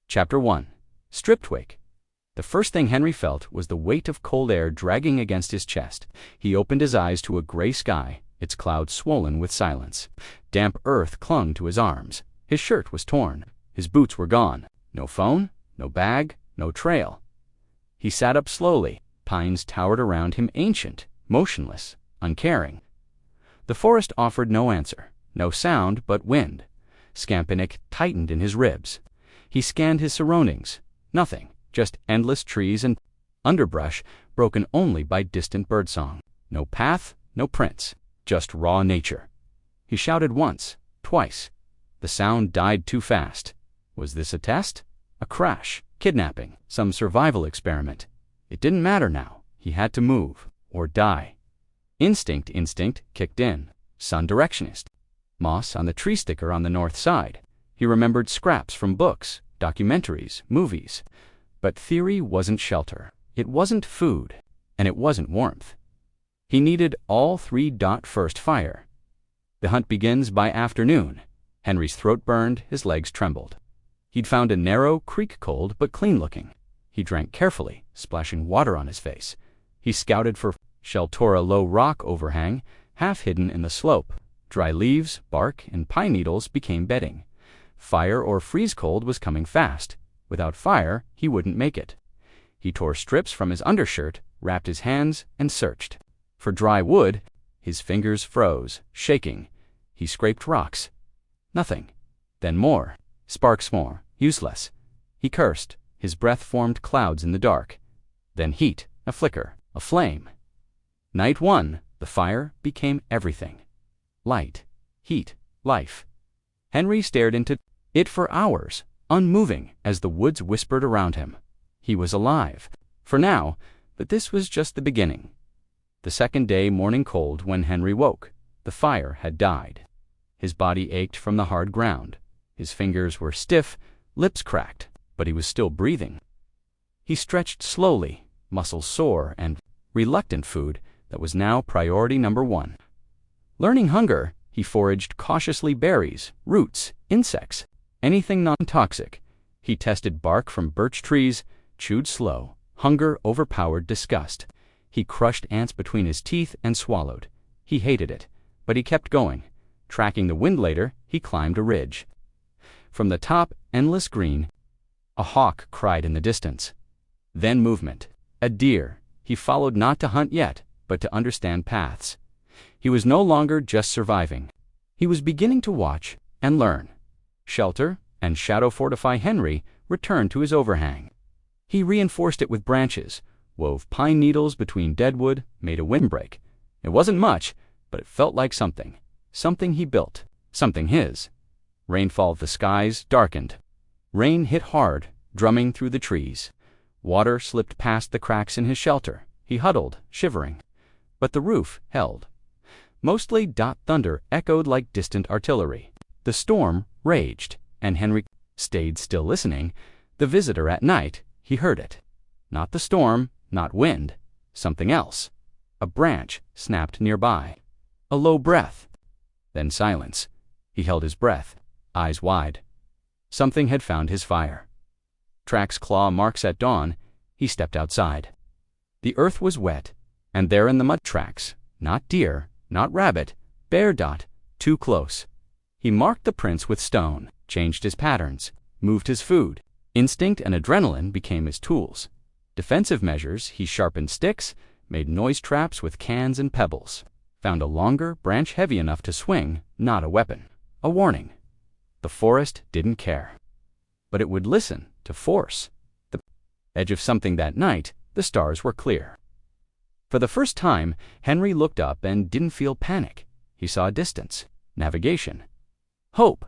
Chapter 1. Striptwake. The first thing Henry felt was the weight of cold air dragging against his chest. He opened his eyes to a gray sky, its clouds swollen with silence. Damp earth clung to his arms. His shirt was torn. His boots were gone. No phone, no bag, no trail. He sat up slowly. Pines towered around him, ancient, motionless, uncaring. The forest offered no answer, no sound but wind. Scampanic tightened in his ribs. He scanned his surroundings. Nothing, just endless trees and underbrush broken only by distant birdsong. No path, no prints, just raw nature. He shouted once, twice. The sound died too fast. Was this a test? A crash? Kidnapping? Some survival experiment? It didn't matter now. He had to move, or die. Instinct kicked in. Sun directionist. Moss on the tree sticker on the north side. He remembered scraps from books, documentaries, movies. But theory wasn't shelter. It wasn't food. And it wasn't warmth. He needed all three. First fire. The hunt begins by afternoon. Henry's throat burned, his legs trembled. He'd found a narrow creek, cold but clean-looking. He drank carefully, splashing water on his face. He scouted for shelter, a low rock overhang, half hidden in the slope. Dry leaves, bark, and pine needles became bedding. Fire or freeze cold was coming fast. Without fire, he wouldn't make it. He tore strips from his undershirt, wrapped his hands, and searched. For dry wood, his fingers froze, shaking. He scraped rocks. Nothing. Then more. Sparks more. Useless. He cursed. His breath formed clouds in the dark. Then heat, a flicker, a flame. Night 1, the fire became everything. Light, heat, life. Henry stared into it for hours, unmoving as the woods whispered around him. He was alive. For now, but this was just the beginning. The second day, morning cold, when Henry woke. The fire had died. His body ached from the hard ground. His fingers were stiff, lips cracked, but he was still breathing. He stretched slowly, muscles sore, and reluctant food that was now priority number 1. Learning hunger, he foraged cautiously berries, roots, insects, anything non-toxic. He tested bark from birch trees, chewed slow. Hunger overpowered disgust. He crushed ants between his teeth and swallowed. He hated it, but he kept going. Tracking the wind later, he climbed a ridge. From the top, endless green. A hawk cried in the distance. Then movement. A deer. He followed not to hunt yet, but to understand paths. He was no longer just surviving. He was beginning to watch and learn. Shelter and shadow fortify. Henry returned to his overhang. He reinforced it with branches, wove pine needles between deadwood, made a windbreak. It wasn't much, but it felt like something. Something he built. Something his. Rainfall, the skies darkened. Rain hit hard, drumming through the trees. Water slipped past the cracks in his shelter. He huddled, shivering. But the roof held. Mostly. Thunder echoed like distant artillery. The storm raged, and Henry stayed still listening. The visitor at night, he heard it. Not the storm, not wind, something else. A branch snapped nearby. A low breath. Then silence. He held his breath, eyes wide. Something had found his fire. Tracks, claw marks at dawn. He stepped outside. The earth was wet, and there in the mud tracks, not deer, not rabbit, bear. Too close. He marked the prints with stone, changed his patterns, moved his food. Instinct and adrenaline became his tools. Defensive measures, he sharpened sticks, made noise traps with cans and pebbles. Found a longer branch heavy enough to swing, not a weapon. A warning. The forest didn't care. But it would listen to force. The edge of something. That night, the stars were clear. For the first time, Henry looked up and didn't feel panic. He saw distance, navigation, hope.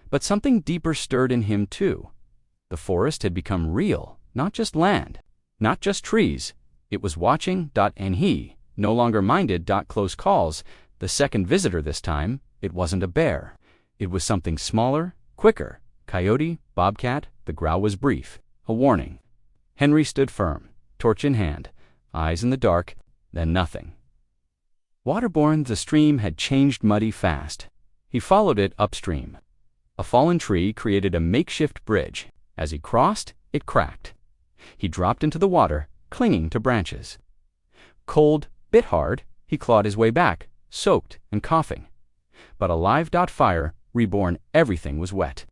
But something deeper stirred in him too. The forest had become real, not just land, not just trees. It was watching. And he no longer minded. Close calls. The second visitor this time, it wasn't a bear. It was something smaller, quicker. Coyote, bobcat. The growl was brief, a warning. Henry stood firm, torch in hand, eyes in the dark, then nothing. Waterborne, the stream had changed muddy fast. He followed it upstream. A fallen tree created a makeshift bridge, As he crossed, it cracked. He dropped into the water, clinging to branches. Cold, bit hard, he clawed his way back, soaked and coughing. But a live fire, reborn, everything was wet.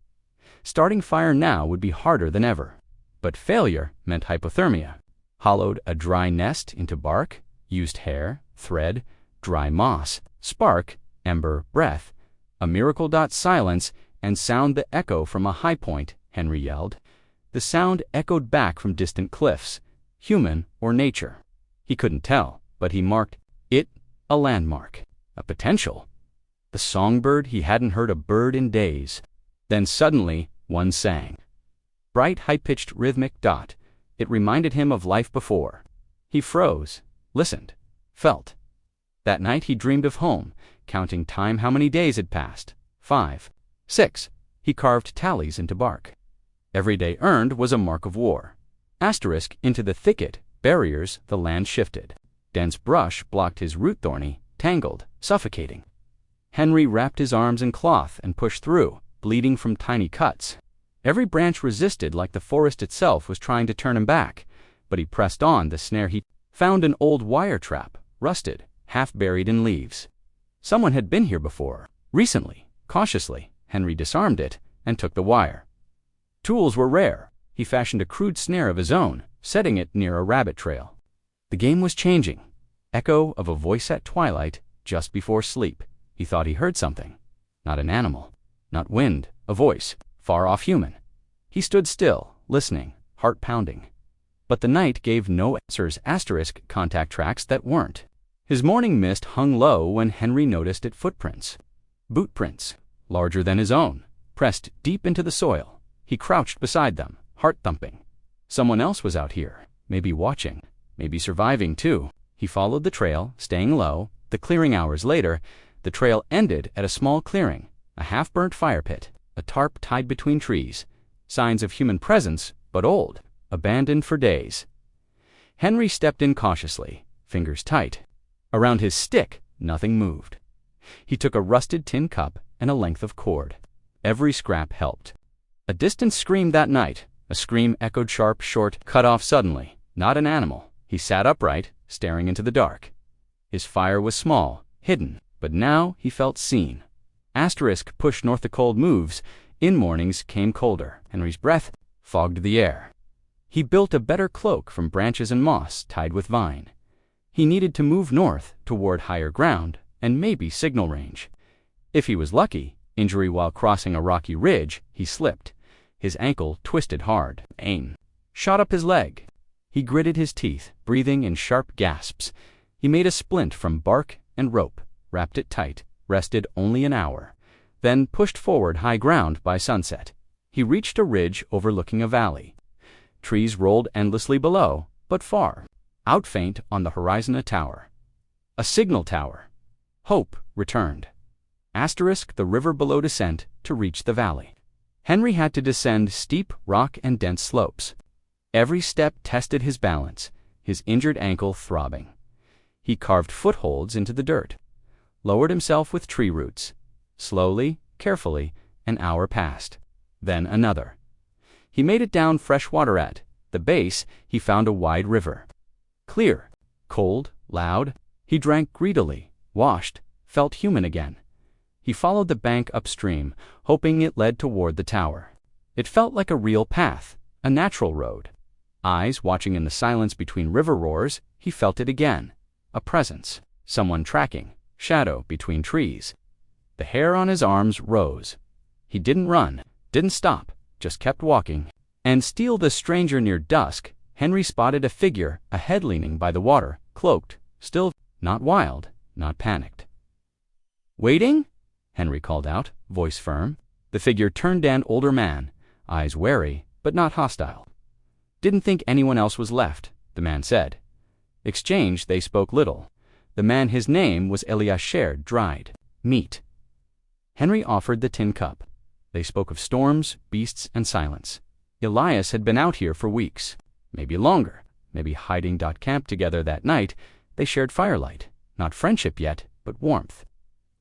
Starting fire now would be harder than ever. But failure meant hypothermia. Hollowed a dry nest into bark, used hair, thread, dry moss, spark, ember, breath, a miracle. Silence, and sound the echo from a high point, Henry yelled. The sound echoed back from distant cliffs, human or nature. He couldn't tell, but he marked it a landmark, a potential. The songbird he hadn't heard a bird in days. Then suddenly, one sang. Bright, high-pitched, rhythmic. It reminded him of life before. He froze, listened, felt. That night he dreamed of home, counting time how many days had passed. 5, 6. He carved tallies into bark. Every day earned was a mark of war. Asterisk into the thicket, barriers the land shifted. Dense brush blocked his root, thorny, tangled, suffocating. Henry wrapped his arms in cloth and pushed through, bleeding from tiny cuts. Every branch resisted like the forest itself was trying to turn him back, but he pressed on the snare. He found an old wire trap, rusted, half buried in leaves. Someone had been here before, recently. Cautiously, Henry disarmed it and took the wire. Tools were rare. He fashioned a crude snare of his own, setting it near a rabbit trail. The game was changing. Echo of a voice at twilight, just before sleep. He thought he heard something. Not an animal, not wind, a voice, far off human. He stood still, listening, heart pounding. But the night gave no answers. Asterisk contact tracks that weren't. His morning mist hung low when Henry noticed it. Footprints. Boot prints, larger than his own, pressed deep into the soil. He crouched beside them, heart thumping. Someone else was out here, maybe watching, maybe surviving too. He followed the trail, staying low. The clearing. Hours later, the trail ended at a small clearing, a half-burnt fire pit, a tarp tied between trees. Signs of human presence, but old, abandoned for days. Henry stepped in cautiously, fingers tight. Around his stick, nothing moved. He took a rusted tin cup and a length of cord. Every scrap helped. A distant scream that night, a scream echoed sharp, short, cut off suddenly. Not an animal. He sat upright, staring into the dark. His fire was small, hidden, but now he felt seen. Asterisk pushed north. The cold moves. In mornings came colder. Henry's breath fogged the air. He built a better cloak from branches and moss tied with vine. He needed to move north toward higher ground and maybe signal range. If he was lucky, injury while crossing a rocky ridge. He slipped. His ankle twisted hard. Pain shot up his leg. He gritted his teeth, breathing in sharp gasps. He made a splint from bark and rope, wrapped it tight, rested only an hour, then pushed forward. High ground by sunset. He reached a ridge overlooking a valley. Trees rolled endlessly below, but far. Out faint on the horizon a tower. A signal tower. Hope returned. Asterisk the river below. Descent to reach the valley. Henry had to descend steep rock and dense slopes. Every step tested his balance, his injured ankle throbbing. He carved footholds into the dirt, lowered himself with tree roots. Slowly, carefully, an hour passed. Then another. He made it down fresh water. At the base, he found a wide river. Clear, cold, loud. He drank greedily, washed, felt human again. He followed the bank upstream, hoping it led toward the tower. It felt like a real path, a natural road. Eyes watching in the silence between river roars. He felt it again. A presence, someone tracking, shadow between trees. The hair on his arms rose. He didn't run, didn't stop, just kept walking. And still the stranger. Near dusk, Henry spotted a figure, a head leaning by the water, cloaked, still, not wild, not panicked. Waiting? Henry called out, voice firm. The figure turned. An older man, eyes wary, but not hostile. Didn't think anyone else was left, the man said. Exchanged, they spoke little. The man, his name was Eliasher, dried meat. Henry offered the tin cup. They spoke of storms, beasts, and silence. Elias had been out here for weeks, maybe longer, maybe hiding. Camped together that night. They shared firelight, not friendship yet, but warmth.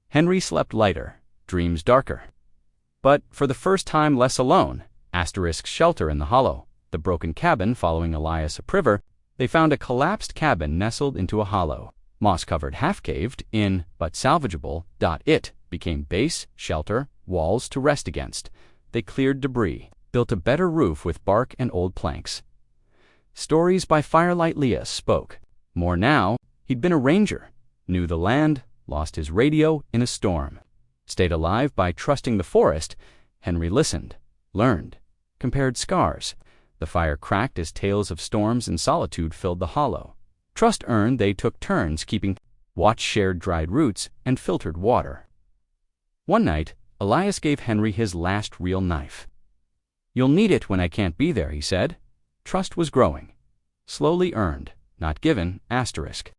Henry slept lighter, dreams darker. But for the first time less alone. Asterisk shelter in the hollow. The broken cabin following Elias upriver, they found a collapsed cabin nestled into a hollow. Moss-covered, half-caved in, but salvageable. It became base, shelter, walls to rest against. They cleared debris, built a better roof with bark and old planks. Stories by Firelight Leah spoke. More now, he'd been a ranger, knew the land, lost his radio in a storm. Stayed alive by trusting the forest. Henry listened, learned, compared scars. The fire cracked as tales of storms and solitude filled the hollow. Trust earned, they took turns keeping watch, shared dried roots and filtered water. One night, Elias gave Henry his last real knife. "You'll need it when I can't be there," he said. Trust was growing. Slowly earned, not given, asterisk.